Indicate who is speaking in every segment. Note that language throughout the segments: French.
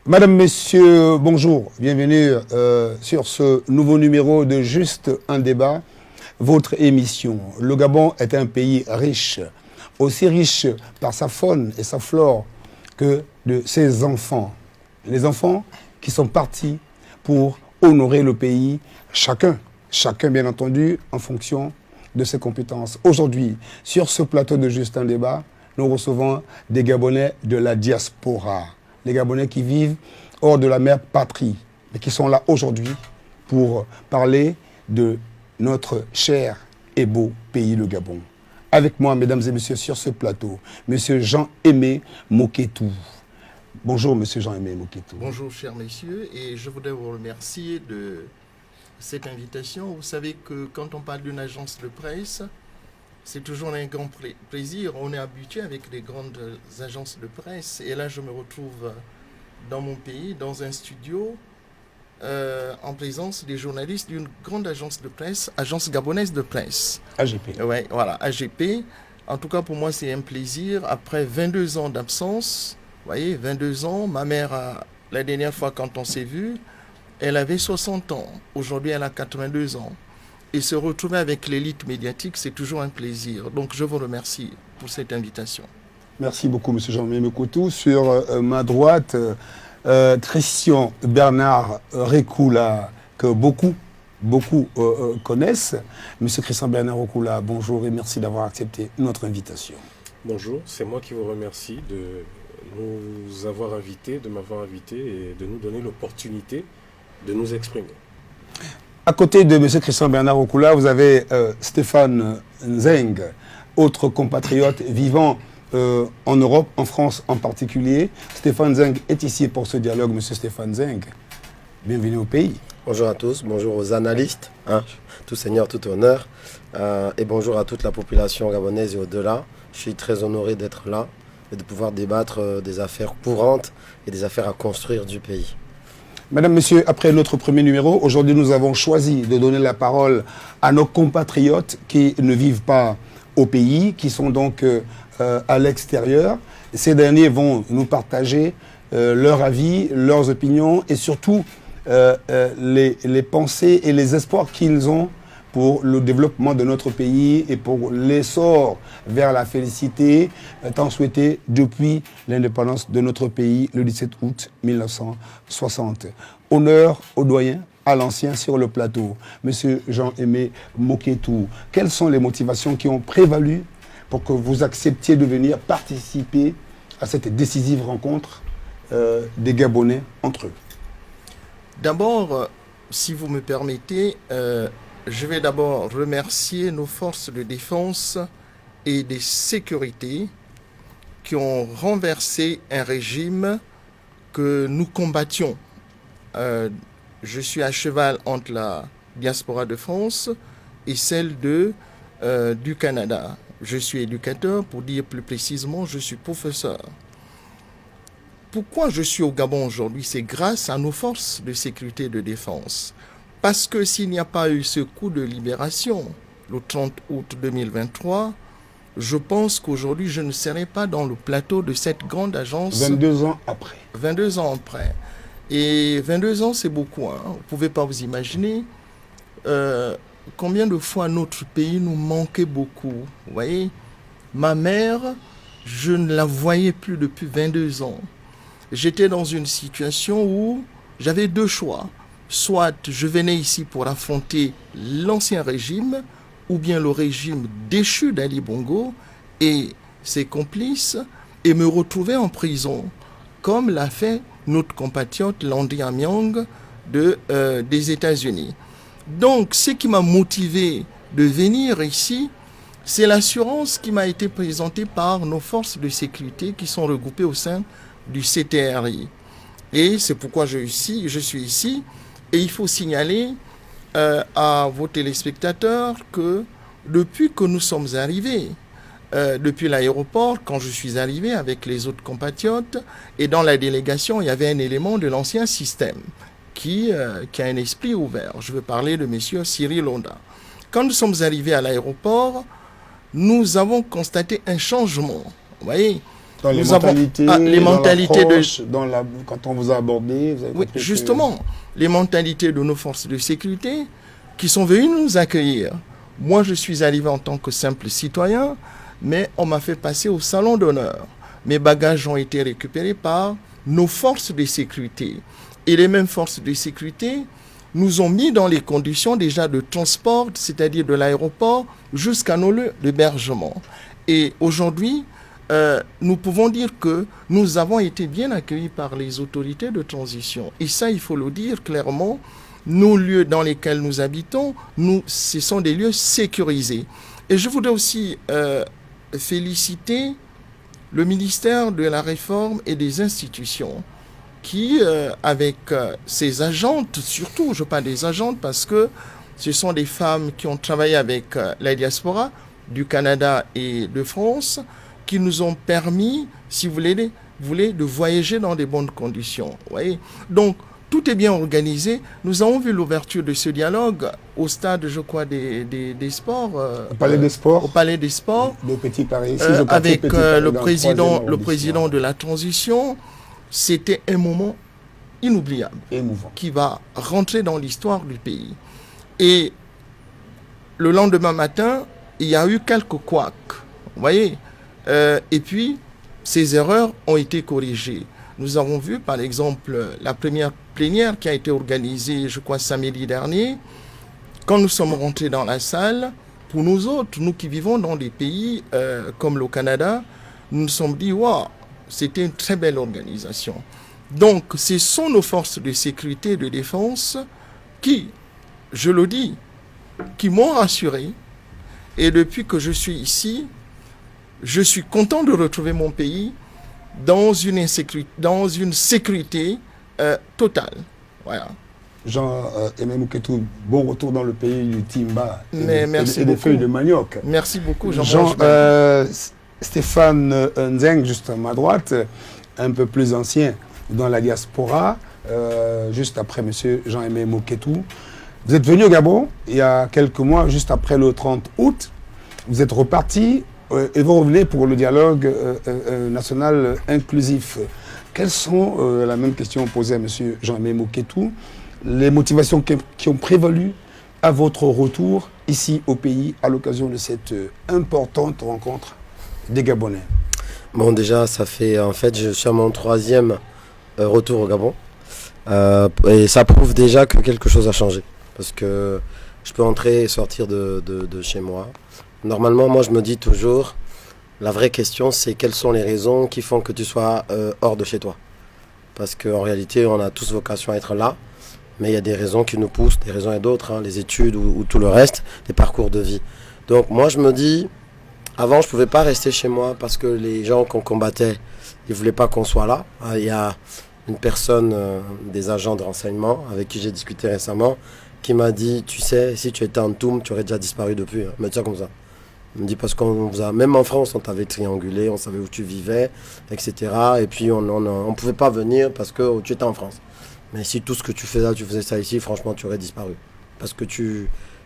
Speaker 1: Madame, Messieurs, bonjour, bienvenue sur ce nouveau numéro de Juste un débat, votre émission. Le Gabon est un pays riche, aussi riche par sa faune et sa flore que de ses enfants. Les enfants qui sont partis pour honorer le pays, chacun bien entendu en fonction de ses compétences. Aujourd'hui, sur ce plateau de Juste un débat, nous recevons des Gabonais de la diaspora. Les Gabonais qui vivent hors de la mère patrie, mais qui sont là aujourd'hui pour parler de notre cher et beau pays, le Gabon. Avec moi, mesdames et messieurs, sur ce plateau, monsieur Jean-Aimé Moketou. Bonjour, monsieur Jean-Aimé Moketou.
Speaker 2: Bonjour, chers messieurs, et je voudrais vous remercier de cette invitation. Vous savez que quand on parle d'une agence de presse, c'est toujours un grand plaisir. On est habitué avec les grandes agences de presse. Et là, je me retrouve dans mon pays, dans un studio, en présence des journalistes d'une grande agence de presse, Agence Gabonaise de Presse.
Speaker 1: AGP.
Speaker 2: Ouais, voilà, AGP. En tout cas, pour moi, c'est un plaisir. Après 22 ans d'absence, vous voyez, 22 ans, ma mère, la dernière fois quand on s'est vu, elle avait 60 ans. Aujourd'hui, elle a 82 ans. Et se retrouver avec l'élite médiatique, c'est toujours un plaisir. Donc, je vous remercie pour cette invitation.
Speaker 1: Merci beaucoup, M. Jean-Aimé Moketou. Sur ma droite, Christian Bernard Rekoula, que beaucoup connaissent. M. Christian Bernard Rekoula, bonjour et merci d'avoir accepté notre invitation.
Speaker 3: Bonjour, c'est moi qui vous remercie de nous avoir invités, de m'avoir invité et de nous donner l'opportunité de nous exprimer.
Speaker 1: À côté de M. Christian Bernard Rekoula, vous avez Stéphane Nzeng, autre compatriote vivant en Europe, en France en particulier. Stéphane Nzeng est ici pour ce dialogue. M. Stéphane Nzeng, bienvenue au pays.
Speaker 4: Bonjour à tous, bonjour aux analystes, tout seigneur, tout honneur, et bonjour à toute la population gabonaise et au-delà. Je suis très honoré d'être là et de pouvoir débattre des affaires courantes et des affaires à construire du pays.
Speaker 1: Mesdames, Messieurs, après notre premier numéro, aujourd'hui nous avons choisi de donner la parole à nos compatriotes qui ne vivent pas au pays, qui sont donc à l'extérieur. Ces derniers vont nous partager leur avis, leurs opinions et surtout les pensées et les espoirs qu'ils ont pour le développement de notre pays et pour l'essor vers la félicité tant souhaité depuis l'indépendance de notre pays le 17 août 1960. Honneur aux doyens, à l'ancien sur le plateau. Monsieur Jean-Aimé Moketou, quelles sont les motivations qui ont prévalu pour que vous acceptiez de venir participer à cette décisive rencontre des Gabonais entre eux?
Speaker 2: D'abord, si vous me permettez, je vais d'abord remercier nos forces de défense et de sécurité qui ont renversé un régime que nous combattions. Je suis à cheval entre la diaspora de France et celle du Canada. Je suis éducateur, pour dire plus précisément, je suis professeur. Pourquoi je suis au Gabon aujourd'hui? C'est grâce à nos forces de sécurité et de défense. Parce que s'il n'y a pas eu ce coup de libération, le 30 août 2023, je pense qu'aujourd'hui, je ne serais pas dans le plateau de cette grande agence.
Speaker 1: 22 ans après.
Speaker 2: 22 ans après. Et 22 ans, c'est beaucoup. Vous ne pouvez pas vous imaginer combien de fois notre pays nous manquait beaucoup. Vous voyez, ma mère, je ne la voyais plus depuis 22 ans. J'étais dans une situation où j'avais deux choix. Soit je venais ici pour affronter l'ancien régime, ou bien le régime déchu d'Ali Bongo et ses complices, et me retrouver en prison, comme l'a fait notre compatriote Landry Amyang des États-Unis. Donc, ce qui m'a motivé de venir ici, c'est l'assurance qui m'a été présentée par nos forces de sécurité qui sont regroupées au sein du CTRI. Et c'est pourquoi je suis ici. Et il faut signaler à vos téléspectateurs que depuis que nous sommes arrivés, depuis l'aéroport, quand je suis arrivé avec les autres compatriotes, et dans la délégation, il y avait un élément de l'ancien système qui a un esprit ouvert. Je veux parler de M. Cyril Honda. Quand nous sommes arrivés à l'aéroport, nous avons constaté un changement. Vous voyez,
Speaker 1: dans les
Speaker 2: nous
Speaker 1: mentalités,
Speaker 2: les mentalités
Speaker 1: quand on vous a abordé, vous avez
Speaker 2: oui,
Speaker 1: compris
Speaker 2: justement, les mentalités de nos forces de sécurité qui sont venues nous accueillir. Moi, je suis arrivé en tant que simple citoyen, mais on m'a fait passer au salon d'honneur. Mes bagages ont été récupérés par nos forces de sécurité. Et les mêmes forces de sécurité nous ont mis dans les conditions déjà de transport, c'est-à-dire de l'aéroport, jusqu'à nos lieux d'hébergement. Et aujourd'hui, nous pouvons dire que nous avons été bien accueillis par les autorités de transition. Et ça, il faut le dire clairement, nos lieux dans lesquels nous habitons, ce sont des lieux sécurisés. Et je voudrais aussi féliciter le ministère de la Réforme et des institutions qui, avec ses agentes, surtout, je parle des agentes parce que ce sont des femmes qui ont travaillé avec la diaspora du Canada et de France, qui nous ont permis, si vous voulez, de voyager dans de bonnes conditions. Vous voyez ? Donc, tout est bien organisé. Nous avons vu l'ouverture de ce dialogue au stade, je crois, des sports.
Speaker 1: Au Palais des Sports.
Speaker 2: Au Palais des Sports.
Speaker 1: De Petit Paris.
Speaker 2: Avec le président de la transition. C'était un moment inoubliable.
Speaker 1: Émouvant.
Speaker 2: Qui va rentrer dans l'histoire du pays. Et le lendemain matin, il y a eu quelques couacs. Vous voyez ? Et puis, ces erreurs ont été corrigées. Nous avons vu, par exemple, la première plénière qui a été organisée, je crois, samedi dernier. Quand nous sommes rentrés dans la salle, pour nous autres, nous qui vivons dans des pays comme le Canada, nous nous sommes dit, waouh, c'était une très belle organisation. Donc, ce sont nos forces de sécurité et de défense qui, je le dis, qui m'ont rassuré. Et depuis que je suis ici, je suis content de retrouver mon pays dans une sécurité totale. Voilà.
Speaker 1: Jean-Aimé Mouketou, bon retour dans le pays du timba
Speaker 2: et
Speaker 1: des feuilles de manioc.
Speaker 2: Merci beaucoup,
Speaker 1: Jean. Stéphane Nzeng, juste à ma droite, un peu plus ancien dans la diaspora, juste après M. Jean-Aimé Mouketou. Vous êtes venu au Gabon il y a quelques mois, juste après le 30 août. Vous êtes reparti et vous revenez pour le dialogue national inclusif. Quelles sont, la même question posée à M. Jean-Aimé Mouketou, les motivations qui ont prévalu à votre retour ici au pays à l'occasion de cette importante rencontre des Gabonais?
Speaker 4: Bon, déjà, ça fait, en fait, je suis à mon 3e retour au Gabon. Et ça prouve déjà que quelque chose a changé. Parce que je peux entrer et sortir de chez moi. Normalement, moi, je me dis toujours, la vraie question, c'est quelles sont les raisons qui font que tu sois hors de chez toi. Parce qu'en réalité, on a tous vocation à être là. Mais il y a des raisons qui nous poussent, des raisons et d'autres, hein, les études ou tout le reste, des parcours de vie. Donc moi, je me dis, avant, je ne pouvais pas rester chez moi parce que les gens qu'on combattait, ils ne voulaient pas qu'on soit là. Il y a une personne, des agents de renseignement, avec qui j'ai discuté récemment, qui m'a dit, tu sais, si tu étais en Toum, tu aurais déjà disparu depuis. Il me dit ça comme ça. Il me dit parce qu'on vous a, même en France, on t'avait triangulé, on savait où tu vivais, etc. Et puis on ne pouvait pas venir parce que tu étais en France. Mais si tout ce que tu faisais ça ici, franchement, tu aurais disparu. Parce que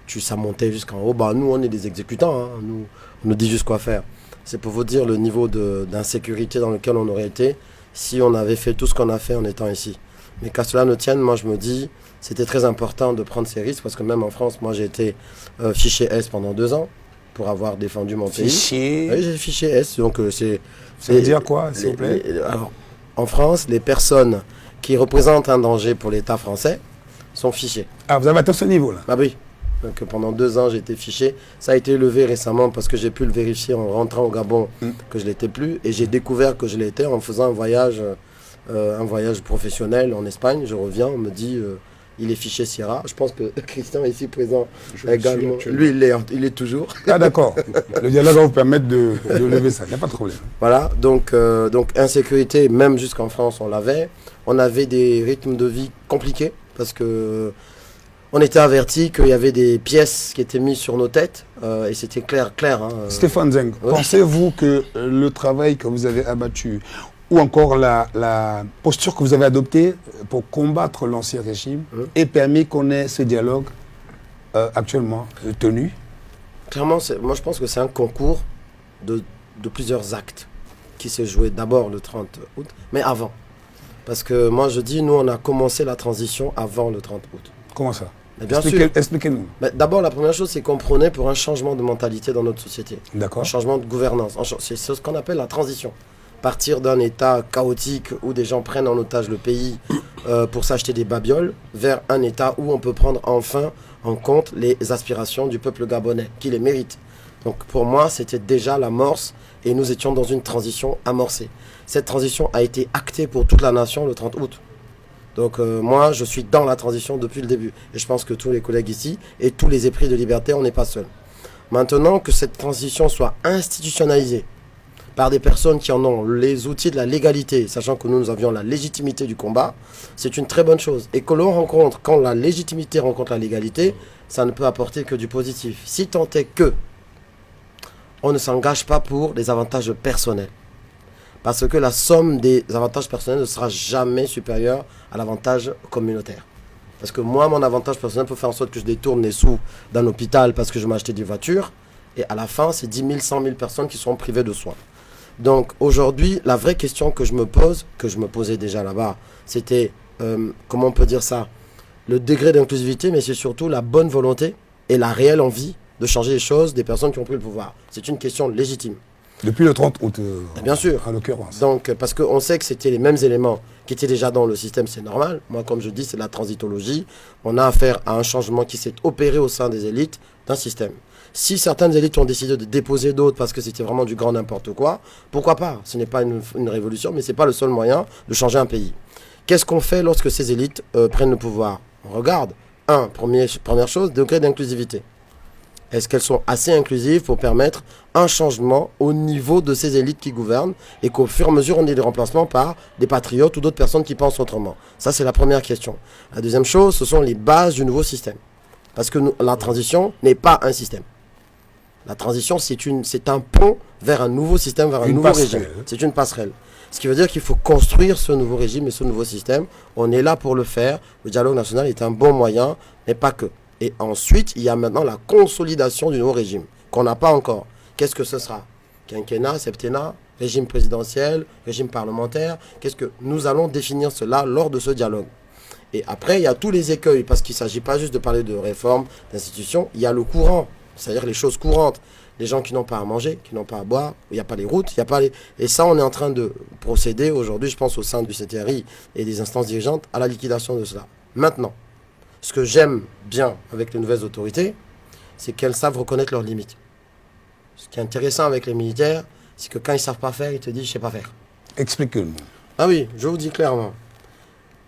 Speaker 4: ça montait jusqu'en haut. Bah, nous, on est des exécutants. Hein. Nous, on nous dit juste quoi faire. C'est pour vous dire le niveau d'insécurité dans lequel on aurait été si on avait fait tout ce qu'on a fait en étant ici. Mais qu'à cela ne tienne, moi, je me dis, c'était très important de prendre ces risques parce que même en France, moi, j'ai été fiché S pendant 2 ans pour avoir défendu mon pays.
Speaker 1: Fiché.
Speaker 4: Oui, j'ai fiché S. Donc,
Speaker 1: ça veut dire quoi, s'il vous plaît?
Speaker 4: Alors, en France, les personnes qui représentent un danger pour l'État français sont fichés.
Speaker 1: Ah, vous avez atteint ce niveau-là?
Speaker 4: Ah oui. Donc pendant 2 ans, j'ai été fiché. Ça a été levé récemment parce que j'ai pu le vérifier en rentrant au Gabon que je ne l'étais plus. Et j'ai découvert que je l'étais en faisant un voyage professionnel en Espagne. Je reviens, on me dit il est fiché Sierra. Je pense que Christian ici présent également. Lui, il est toujours.
Speaker 1: Ah d'accord. Le dialogue va vous permettre de lever ça. Il n'y a pas de problème.
Speaker 4: Voilà. Donc insécurité, même jusqu'en France, on l'avait. On avait des rythmes de vie compliqués parce que On était avertis qu'il y avait des pièces qui étaient mises sur nos têtes et c'était clair. Hein,
Speaker 1: Stéphane Zeng, pensez-vous que le travail que vous avez abattu ou encore la posture que vous avez adoptée pour combattre l'ancien régime ait permis qu'on ait ce dialogue actuellement tenu?
Speaker 4: Clairement, moi je pense que c'est un concours de plusieurs actes qui s'est joué d'abord le 30 août, mais avant. Parce que moi je dis, nous on a commencé la transition avant le 30 août.
Speaker 1: Comment ça?
Speaker 4: Mais bien sûr.
Speaker 1: Expliquez-nous.
Speaker 4: D'abord, la première chose, c'est qu'on prônait pour un changement de mentalité dans notre société.
Speaker 1: D'accord.
Speaker 4: Un changement de gouvernance. C'est ce qu'on appelle la transition. Partir d'un état chaotique où des gens prennent en otage le pays pour s'acheter des babioles vers un état où on peut prendre enfin en compte les aspirations du peuple gabonais, qui les mérite. Donc pour moi, c'était déjà l'amorce et nous étions dans une transition amorcée. Cette transition a été actée pour toute la nation le 30 août. Donc moi, je suis dans la transition depuis le début. Et je pense que tous les collègues ici et tous les épris de liberté, on n'est pas seuls. Maintenant, que cette transition soit institutionnalisée par des personnes qui en ont les outils de la légalité, sachant que nous avions la légitimité du combat, c'est une très bonne chose. Et que l'on rencontre, quand la légitimité rencontre la légalité, ça ne peut apporter que du positif. Si tant est que on ne s'engage pas pour des avantages personnels. Parce que la somme des avantages personnels ne sera jamais supérieure à l'avantage communautaire. Parce que moi, mon avantage personnel peut faire en sorte que je détourne les sous d'un hôpital parce que je m'achetais des voitures. Et à la fin, c'est 10 000, 100 000 personnes qui seront privées de soins. Donc aujourd'hui, la vraie question que je me pose, que je me posais déjà là-bas, c'était, comment on peut dire ça, le degré d'inclusivité, mais c'est surtout la bonne volonté et la réelle envie de changer les choses des personnes qui ont pris le pouvoir. C'est une question légitime.
Speaker 1: Depuis le 30 août,
Speaker 4: bien sûr.
Speaker 1: En l'occurrence.
Speaker 4: Donc, parce qu'on sait que c'était les mêmes éléments qui étaient déjà dans le système, c'est normal. Moi, comme je dis, c'est la transitologie. On a affaire à un changement qui s'est opéré au sein des élites d'un système. Si certaines élites ont décidé de déposer d'autres parce que c'était vraiment du grand n'importe quoi, pourquoi pas? Ce n'est pas une révolution, mais ce n'est pas le seul moyen de changer un pays. Qu'est-ce qu'on fait lorsque ces élites prennent le pouvoir? On regarde. Première chose, degré d'inclusivité. Est-ce qu'elles sont assez inclusives pour permettre un changement au niveau de ces élites qui gouvernent et qu'au fur et à mesure on ait des remplacements par des patriotes ou d'autres personnes qui pensent autrement? Ça, c'est la première question. La deuxième chose, ce sont les bases du nouveau système. Parce que la transition n'est pas un système. La transition, c'est un pont vers un nouveau système, vers un nouveau régime. C'est une passerelle. Ce qui veut dire qu'il faut construire ce nouveau régime et ce nouveau système. On est là pour le faire. Le dialogue national est un bon moyen, mais pas que. Et ensuite, il y a maintenant la consolidation du nouveau régime, qu'on n'a pas encore. Qu'est-ce que ce sera? Quinquennat, septennat, régime présidentiel, régime parlementaire? Qu'est-ce que nous allons définir cela lors de ce dialogue? Et après, il y a tous les écueils, parce qu'il ne s'agit pas juste de parler de réforme, d'institutions. Il y a le courant, c'est-à-dire les choses courantes. Les gens qui n'ont pas à manger, qui n'ont pas à boire, il n'y a pas les routes, il n'y a pas les... Et ça, on est en train de procéder aujourd'hui, je pense, au sein du CTRI et des instances dirigeantes, à la liquidation de cela. Maintenant, ce que j'aime bien avec les nouvelles autorités, c'est qu'elles savent reconnaître leurs limites. Ce qui est intéressant avec les militaires, c'est que quand ils ne savent pas faire, ils te disent « je ne sais pas faire ».
Speaker 1: Expliquez-nous.
Speaker 4: Ah oui, je vous dis clairement.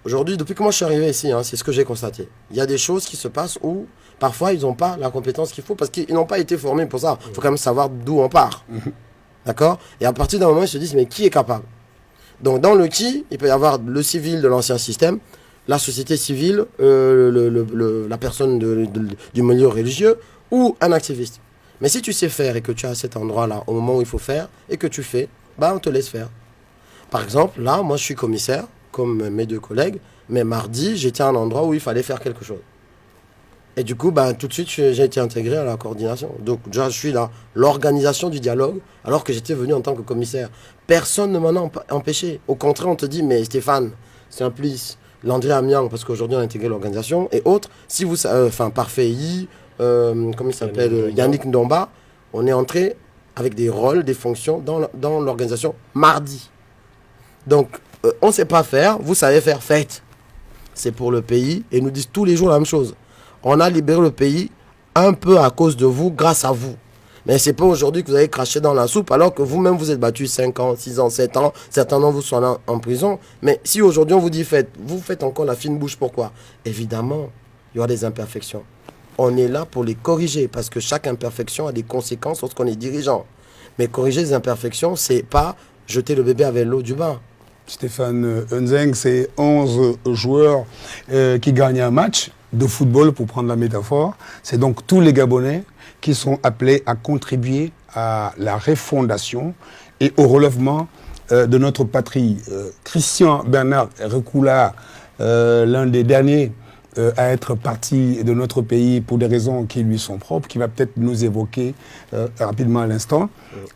Speaker 4: Aujourd'hui, depuis que moi je suis arrivé ici, c'est ce que j'ai constaté. Il y a des choses qui se passent où, parfois, ils n'ont pas la compétence qu'il faut parce qu'ils n'ont pas été formés pour ça. Il faut quand même savoir d'où on part. D'accord? Et à partir d'un moment, ils se disent « mais qui est capable ?» Donc dans le qui, il peut y avoir le civil de l'ancien système, la société civile, la personne du milieu religieux ou un activiste. Mais si tu sais faire et que tu es à cet endroit-là au moment où il faut faire et que tu fais, on te laisse faire. Par exemple, là, moi je suis commissaire, comme mes deux collègues, mais mardi, j'étais à un endroit où il fallait faire quelque chose. Et du coup, tout de suite, j'ai été intégré à la coordination. Donc déjà, je suis là, l'organisation du dialogue, alors que j'étais venu en tant que commissaire. Personne ne m'en a empêché. Au contraire, on te dit, mais Stéphane, Simplice, Landry Amiang, parce qu'aujourd'hui on a intégré l'organisation, et autres, si vous, Parfait I, comment il s'appelle, Yannick Ndomba, on est entré avec des rôles, des fonctions dans l'organisation mardi. Donc, on ne sait pas faire, vous savez faire, faites. C'est pour le pays, et ils nous disent tous les jours la même chose. On a libéré le pays un peu à cause de vous, grâce à vous. Mais ce n'est pas aujourd'hui que vous avez craché dans la soupe, alors que vous-même vous êtes battu 5 ans, 6 ans, 7 ans, certains d'entre vous sont là en prison. Mais si aujourd'hui on vous dit faites, vous faites encore la fine bouche, pourquoi? Évidemment, il y aura des imperfections. On est là pour les corriger, parce que chaque imperfection a des conséquences lorsqu'on est dirigeant. Mais corriger les imperfections, c'est pas jeter le bébé avec l'eau du bain.
Speaker 1: Stéphane Zeng, c'est 11 joueurs qui gagnent un match. de football, pour prendre la métaphore. C'est donc tous les Gabonais qui sont appelés à contribuer à la refondation et au relèvement de notre patrie. Christian Bernard Rekoula, l'un des derniers à être parti de notre pays pour des raisons qui lui sont propres, qui va peut-être nous évoquer rapidement à l'instant.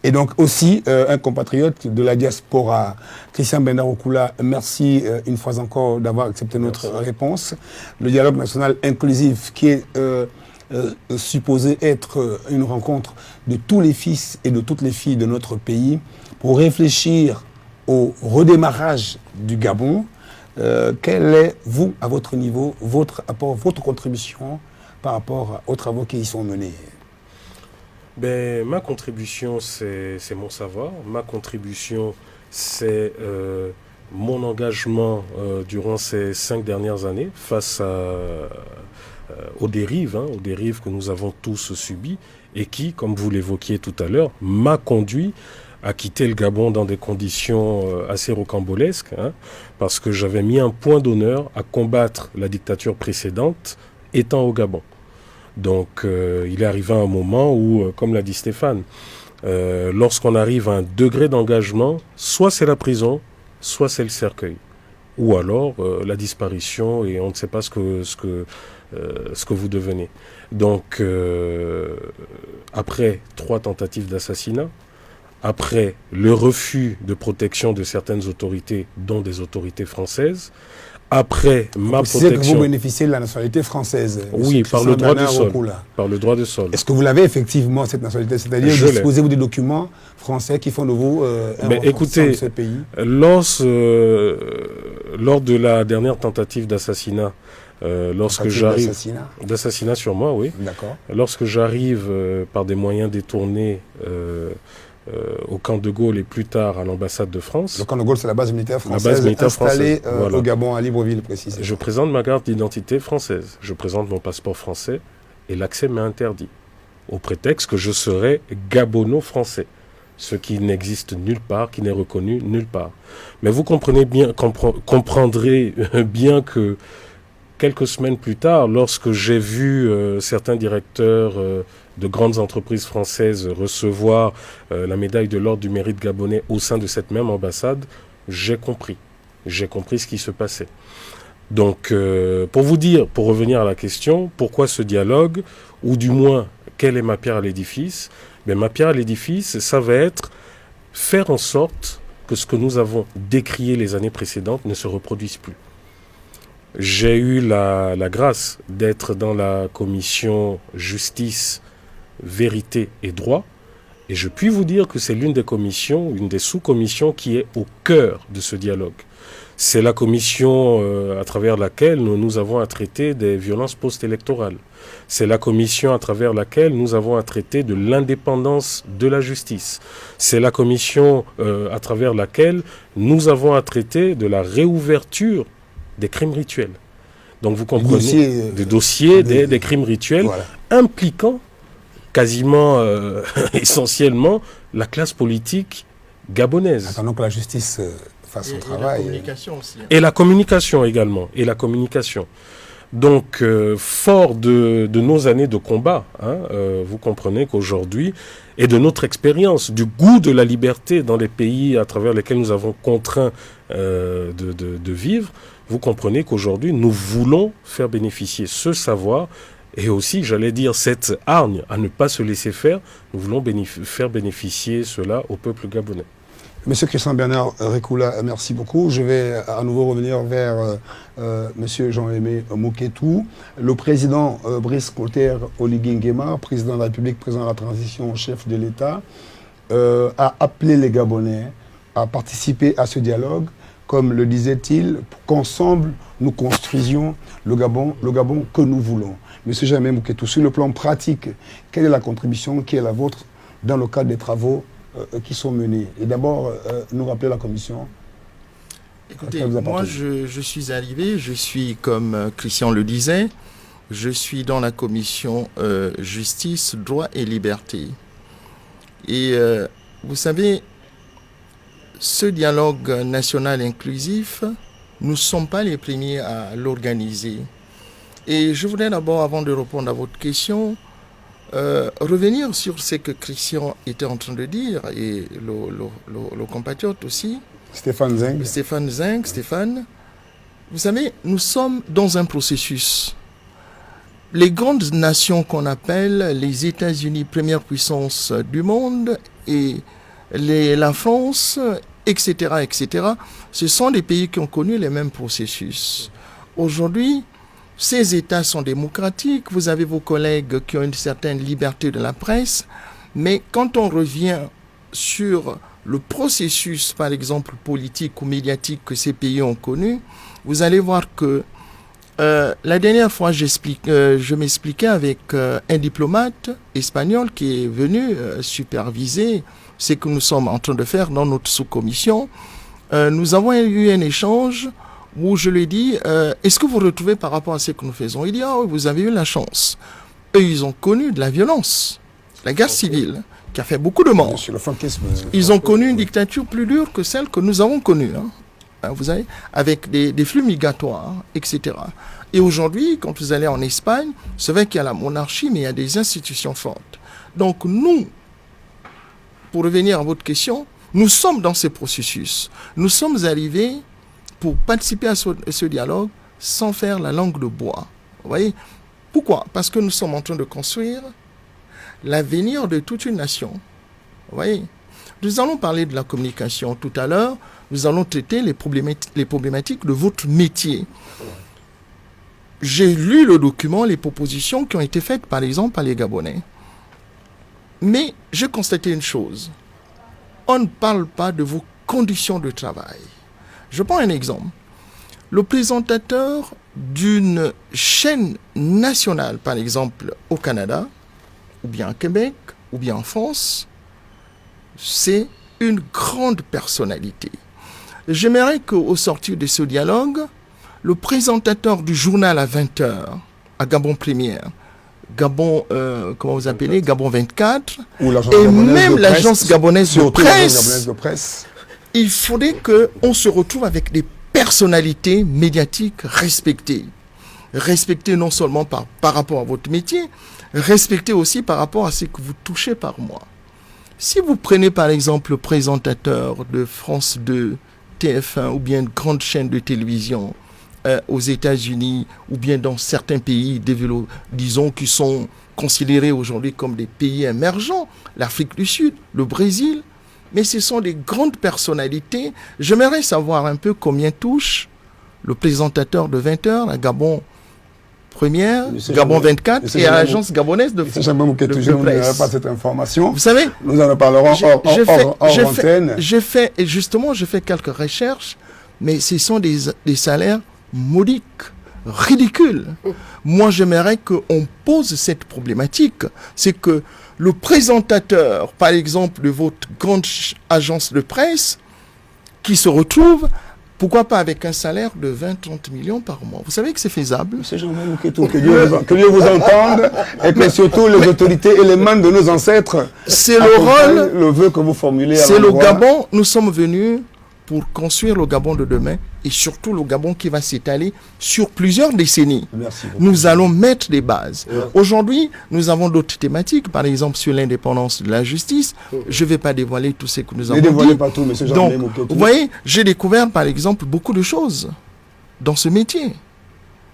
Speaker 1: Et donc aussi un compatriote de la diaspora, Christian Bernard Rekoula, merci une fois encore d'avoir accepté notre réponse. Le dialogue national inclusif qui est supposé être une rencontre de tous les fils et de toutes les filles de notre pays pour réfléchir au redémarrage du Gabon. Quel est, vous, à votre niveau, votre apport, votre contribution par rapport aux travaux qui y sont menés?
Speaker 3: Ma contribution, c'est mon savoir. Ma contribution, c'est mon engagement durant ces 5 dernières années face aux dérives que nous avons tous subies et qui, comme vous l'évoquiez tout à l'heure, m'a conduit à quitter le Gabon dans des conditions assez rocambolesques, parce que j'avais mis un point d'honneur à combattre la dictature précédente étant au Gabon. Donc il est arrivé un moment où, comme l'a dit Stéphane, lorsqu'on arrive à un degré d'engagement, soit c'est la prison, soit c'est le cercueil, ou alors la disparition et on ne sait pas ce que vous devenez. Donc après 3 tentatives d'assassinat, après le refus de protection de certaines autorités, dont des autorités françaises, après ma protection...
Speaker 1: que vous bénéficiez de la nationalité française.
Speaker 3: Oui, par le droit de sol. Par le droit de sol.
Speaker 1: Est-ce que vous l'avez effectivement, cette nationalité? C'est-à-dire, disposez-vous des documents français qui font de vous un ressortissant de ce pays?
Speaker 3: Lors de la dernière tentative d'assassinat, lorsque j'arrive... D'assassinat sur moi, oui.
Speaker 1: D'accord.
Speaker 3: Lorsque j'arrive par des moyens détournés... au camp de Gaulle et plus tard à l'ambassade de France.
Speaker 1: Le camp de Gaulle, c'est la base militaire française installée voilà. Au Gabon, à Libreville précisément.
Speaker 3: Je présente ma carte d'identité française, je présente mon passeport français et l'accès m'est interdit, au prétexte que je serais gabono-français, ce qui n'existe nulle part, qui n'est reconnu nulle part. Mais vous comprendrez bien que quelques semaines plus tard, lorsque j'ai vu certains directeurs de grandes entreprises françaises recevoir la médaille de l'ordre du mérite gabonais au sein de cette même ambassade, j'ai compris ce qui se passait. Donc, pour revenir à la question, pourquoi ce dialogue, ou du moins, quelle est ma pierre à l'édifice? Ma pierre à l'édifice, ça va être faire en sorte que ce que nous avons décrié les années précédentes ne se reproduise plus. J'ai eu la grâce d'être dans la commission justice, vérité et droit. Et je puis vous dire que c'est l'une des commissions, une des sous-commissions qui est au cœur de ce dialogue. C'est la commission à travers laquelle nous avons à traiter des violences post-électorales. C'est la commission à travers laquelle nous avons à traiter de l'indépendance de la justice. C'est la commission à travers laquelle nous avons à traiter de la réouverture des crimes rituels. Donc vous comprenez, des dossiers, des crimes rituels, voilà, impliquant quasiment, essentiellement, la classe politique gabonaise.
Speaker 1: Attendons que la justice fasse son travail.
Speaker 2: Et la communication aussi.
Speaker 3: Et la communication également. Et la communication. Donc, fort de nos années de combat, vous comprenez qu'aujourd'hui, et de notre expérience, du goût de la liberté dans les pays à travers lesquels nous avons contraint de vivre, vous comprenez qu'aujourd'hui, nous voulons faire bénéficier ce savoir et aussi, j'allais dire, cette hargne à ne pas se laisser faire. Nous voulons faire bénéficier cela au peuple gabonais.
Speaker 1: Monsieur Christian Bernard Rekoula, merci beaucoup. Je vais à nouveau revenir vers Monsieur Jean-Aimé Mouketou. Le président Brice Clotaire Oligui Nguema, président de la République, président de la transition, chef de l'État, a appelé les Gabonais à participer à ce dialogue, comme le disait-il, pour qu'ensemble nous construisions le Gabon que nous voulons. Monsieur Jean-Aimé Mouketou, sur le plan pratique, quelle est la contribution qui est la vôtre dans le cadre des travaux qui sont menés? Et d'abord, nous rappeler la commission.
Speaker 2: Écoutez, moi je suis arrivé, je suis, comme Christian le disait, je suis dans la commission justice, droit et liberté. Et vous savez, ce dialogue national inclusif, nous ne sommes pas les premiers à l'organiser. Et je voudrais d'abord, avant de répondre à votre question, revenir sur ce que Christian était en train de dire, et le compatriote aussi.
Speaker 1: Stéphane Zeng.
Speaker 2: Stéphane. Vous savez, nous sommes dans un processus. Les grandes nations qu'on appelle les États-Unis, première puissance du monde, et la France, etc., ce sont des pays qui ont connu les mêmes processus. Aujourd'hui, ces États sont démocratiques, vous avez vos collègues qui ont une certaine liberté de la presse, mais quand on revient sur le processus, par exemple, politique ou médiatique que ces pays ont connu, vous allez voir que la dernière fois, je m'expliquais avec un diplomate espagnol qui est venu superviser ce que nous sommes en train de faire dans notre sous-commission. Nous avons eu un échange où je lui ai dit, est-ce que vous retrouvez par rapport à ce que nous faisons? Il dit, ah oui, vous avez eu la chance. Eux, ils ont connu de la violence, la guerre civile, qui a fait beaucoup de morts. Ils ont connu une dictature plus dure que celle que nous avons connue. Vous savez, avec des flux migratoires, etc. Et aujourd'hui, quand vous allez en Espagne, c'est vrai qu'il y a la monarchie, mais il y a des institutions fortes. Donc nous, pour revenir à votre question, nous sommes dans ces processus. Nous sommes arrivés pour participer à ce dialogue sans faire la langue de bois. Vous voyez? Pourquoi? Parce que nous sommes en train de construire l'avenir de toute une nation. Vous voyez? Nous allons parler de la communication tout à l'heure. Nous allons traiter les problématiques de votre métier. J'ai lu le document, les propositions qui ont été faites, par exemple, par les Gabonais. Mais j'ai constaté une chose. On ne parle pas de vos conditions de travail. Je prends un exemple. Le présentateur d'une chaîne nationale, par exemple, au Canada, ou bien au Québec, ou bien en France, c'est une grande personnalité. J'aimerais qu'au sortir de ce dialogue, le présentateur du journal à 20h, à Gabon Première, Gabon, comment vous appelez, Gabon 24, et même l'agence gabonaise de presse, il faudrait qu'on se retrouve avec des personnalités médiatiques respectées. Respectées non seulement par rapport à votre métier, respectées aussi par rapport à ce que vous touchez par mois. Si vous prenez par exemple le présentateur de France 2, TF1 ou bien une grande chaîne de télévision aux États-Unis ou bien dans certains pays disons qui sont considérés aujourd'hui comme des pays émergents, l'Afrique du Sud, le Brésil, mais ce sont des grandes personnalités. J'aimerais savoir un peu combien touche le présentateur de 20h, la Gabon Première, Gabon 24 et à l'agence gabonaise de presse.
Speaker 1: Je n'aurai pas cette information.
Speaker 2: Vous savez,
Speaker 1: nous en parlerons hors antenne.
Speaker 2: Je fais quelques recherches, mais ce sont des salaires modiques, ridicules. Moi, j'aimerais qu'on pose cette problématique. C'est que le présentateur, par exemple, de votre grande agence de presse, qui se retrouve, pourquoi pas avec un salaire de 20-30 millions par mois? Vous savez que c'est faisable.
Speaker 1: Monsieur Jean-Marie Mouketou, que Dieu vous entende et que surtout les autorités et les membres de nos ancêtres
Speaker 2: c'est le rôle,
Speaker 1: le vœu que vous formulez.
Speaker 2: C'est le Gabon. Nous sommes venus pour construire le Gabon de demain et surtout le Gabon qui va s'étaler sur plusieurs décennies. Nous allons mettre des bases. Aujourd'hui, nous avons d'autres thématiques, par exemple sur l'indépendance de la justice. Je ne vais pas dévoiler tout ce que nous avons dit.
Speaker 1: Ne dévoilez pas tout, monsieur
Speaker 2: Jean-Marie Mouketou. Vous voyez, j'ai découvert par exemple beaucoup de choses dans ce métier. Vous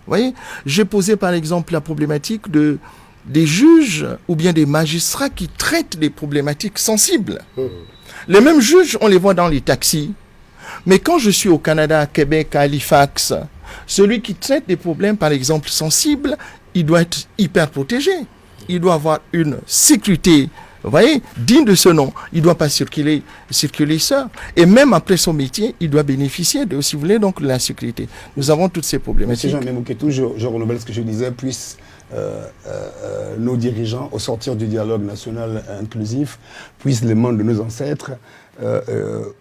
Speaker 2: voyez, j'ai posé par exemple la problématique des juges ou bien des magistrats qui traitent des problématiques sensibles. Les mêmes juges, on les voit dans les taxis. Mais quand je suis au Canada, à Québec, à Halifax, celui qui traite des problèmes, par exemple, sensibles, il doit être hyper protégé. Il doit avoir une sécurité, vous voyez, digne de ce nom. Il ne doit pas circuler seul. Et même après son métier, il doit bénéficier de, si vous voulez, donc, de la sécurité. Nous avons toutes ces problématiques.
Speaker 1: Monsieur Jean-Marie Mouketou, je renouvelle ce que je disais, puissent nos dirigeants, au sortir du dialogue national inclusif, puissent les membres de nos ancêtres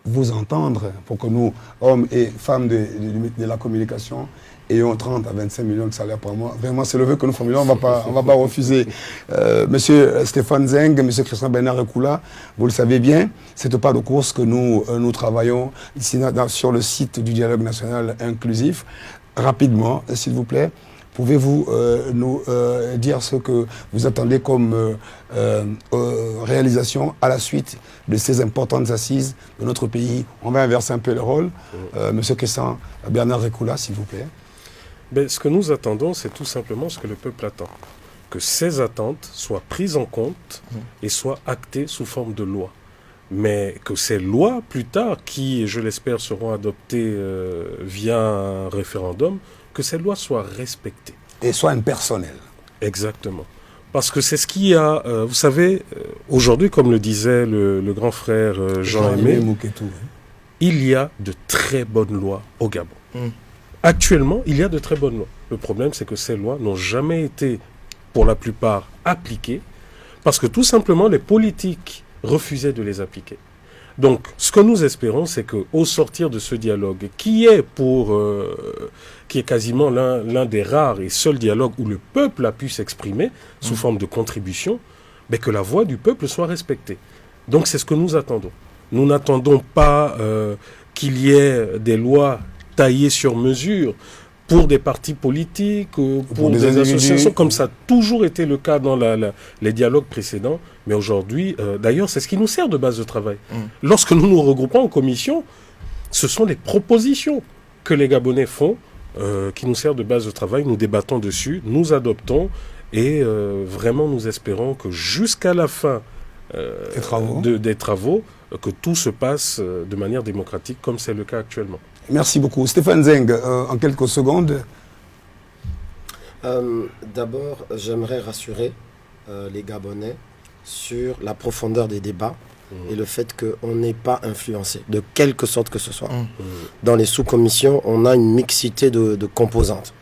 Speaker 1: vous entendre pour que nous, hommes et femmes de la communication, ayons 30 à 25 millions de salaires par mois. Vraiment, c'est le vœu que nous formulons, on ne va pas refuser. Monsieur Stéphane Zeng, monsieur Christian Bernard Ekoula, vous le savez bien, c'est pas de course que nous travaillons ici sur le site du dialogue national inclusif. Rapidement, s'il vous plaît, Pouvez-vous nous dire ce que vous attendez comme réalisation à la suite de ces importantes assises de notre pays? On va inverser un peu le rôle. Monsieur Christian Bernard Rekoula, s'il vous plaît.
Speaker 3: Ben, ce que nous attendons, c'est tout simplement ce que le peuple attend. Que ces attentes soient prises en compte et soient actées sous forme de loi. Mais que ces lois, plus tard, qui, je l'espère, seront adoptées via un référendum, que ces lois soient respectées.
Speaker 1: Et soient impersonnelles.
Speaker 3: Exactement. Parce que c'est ce qu'il y a, vous savez, aujourd'hui, comme le disait le grand frère Jean-Aimé, il y a de très bonnes lois au Gabon. Actuellement, il y a de très bonnes lois. Le problème, c'est que ces lois n'ont jamais été, pour la plupart, appliquées, parce que tout simplement, les politiques refusaient de les appliquer. Donc, ce que nous espérons, c'est qu'au sortir de ce dialogue, qui est quasiment l'un des rares et seuls dialogues où le peuple a pu s'exprimer sous forme de contribution, mais que la voix du peuple soit respectée. Donc, c'est ce que nous attendons. Nous n'attendons pas qu'il y ait des lois taillées sur mesure pour des partis politiques, pour des associations, comme ça a toujours été le cas dans les dialogues précédents. Mais aujourd'hui, d'ailleurs, c'est ce qui nous sert de base de travail. Lorsque nous nous regroupons en commission, ce sont les propositions que les Gabonais font qui nous servent de base de travail. Nous débattons dessus, nous adoptons et vraiment nous espérons que jusqu'à la fin des travaux, que tout se passe de manière démocratique comme c'est le cas actuellement.
Speaker 1: Merci beaucoup. Stéphane Zeng, en quelques secondes.
Speaker 4: D'abord, j'aimerais rassurer les Gabonais sur la profondeur des débats et le fait qu'on n'est pas influencé, de quelque sorte que ce soit. Dans les sous-commissions, on a une mixité de composantes.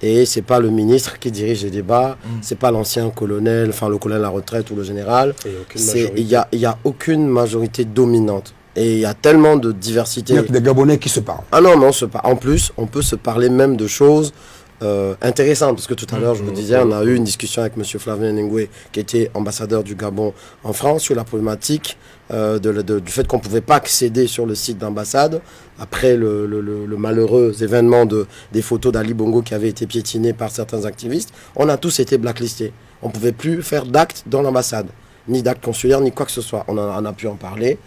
Speaker 4: Et ce n'est pas le ministre qui dirige les débats, ce n'est pas l'ancien colonel, enfin le colonel à la retraite ou le général. Il n'y a aucune majorité dominante. Et il y a tellement de diversité.
Speaker 1: Il y a des Gabonais qui se parlent.
Speaker 4: Ah non, mais on se parle. En plus, on peut se parler même de choses intéressantes. Parce que tout à l'heure, je vous disais, on a eu une discussion avec M. Flavien Ngwe, qui était ambassadeur du Gabon en France, sur la problématique du fait qu'on ne pouvait pas accéder sur le site d'ambassade après le malheureux événement des photos d'Ali Bongo qui avaient été piétinées par certains activistes. On a tous été blacklistés. On ne pouvait plus faire d'actes dans l'ambassade. Ni d'acte consulaire, ni quoi que ce soit. On a pu en parler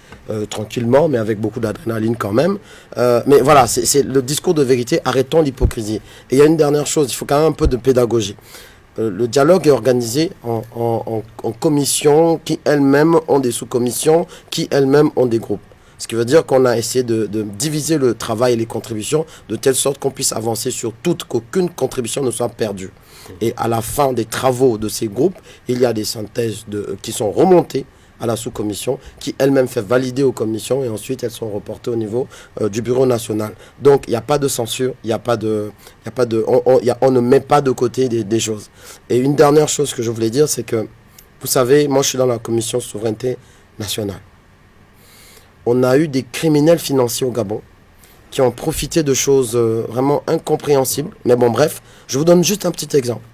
Speaker 4: tranquillement, mais avec beaucoup d'adrénaline quand même. Mais voilà, c'est le discours de vérité. Arrêtons l'hypocrisie. Et il y a une dernière chose, il faut quand même un peu de pédagogie. Le dialogue est organisé en commissions qui elles-mêmes ont des sous-commissions, qui elles-mêmes ont des groupes. Ce qui veut dire qu'on a essayé de diviser le travail et les contributions de telle sorte qu'on puisse avancer sur toutes, qu'aucune contribution ne soit perdue. Et à la fin des travaux de ces groupes, il y a des synthèses qui sont remontées à la sous-commission, qui elle-même fait valider aux commissions et ensuite elles sont reportées au niveau du bureau national. Donc il n'y a pas de censure, on ne met pas de côté des choses. Et une dernière chose que je voulais dire, c'est que, vous savez, moi je suis dans la commission souveraineté nationale. On a eu des criminels financiers au Gabon qui ont profité de choses vraiment incompréhensibles. Mais bon, bref, je vous donne juste un petit exemple.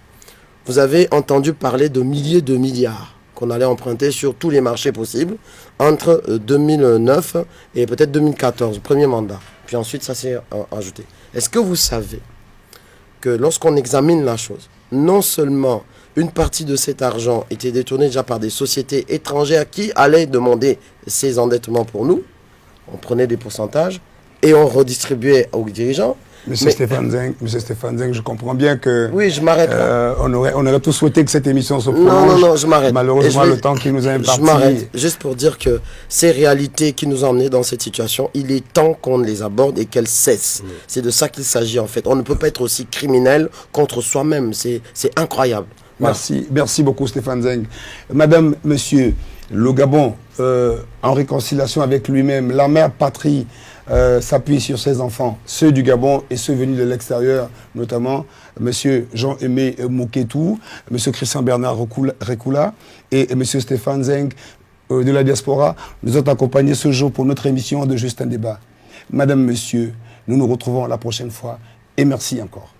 Speaker 4: Vous avez entendu parler de milliers de milliards qu'on allait emprunter sur tous les marchés possibles entre 2009 et peut-être 2014, premier mandat. Puis ensuite, ça s'est ajouté. Est-ce que vous savez que lorsqu'on examine la chose, non seulement une partie de cet argent était détournée déjà par des sociétés étrangères qui allaient demander ces endettements pour nous, on prenait des pourcentages, et on redistribuait aux dirigeants.
Speaker 1: Monsieur Stéphane Zeng, je comprends bien que...
Speaker 4: Oui, je m'arrête.
Speaker 1: On aurait tous souhaité que cette émission se prolonge.
Speaker 4: Non, je m'arrête.
Speaker 1: Malheureusement, le temps qui nous a imparti...
Speaker 4: Je m'arrête, juste pour dire que ces réalités qui nous ont emmenés dans cette situation, il est temps qu'on les aborde et qu'elles cessent. C'est de ça qu'il s'agit en fait. On ne peut pas être aussi criminel contre soi-même. C'est incroyable.
Speaker 1: Voilà. Merci beaucoup Stéphane Zeng. Madame, monsieur, le Gabon, en réconciliation avec lui-même, la mère patrie, s'appuie sur ses enfants, ceux du Gabon et ceux venus de l'extérieur, notamment M. Jean-Aimé Moketou, M. Christian Bernard Rekoula et M. Stéphane Zeng de la diaspora nous ont accompagnés ce jour pour notre émission de Juste un débat. Madame, Monsieur, nous nous retrouvons la prochaine fois et merci encore.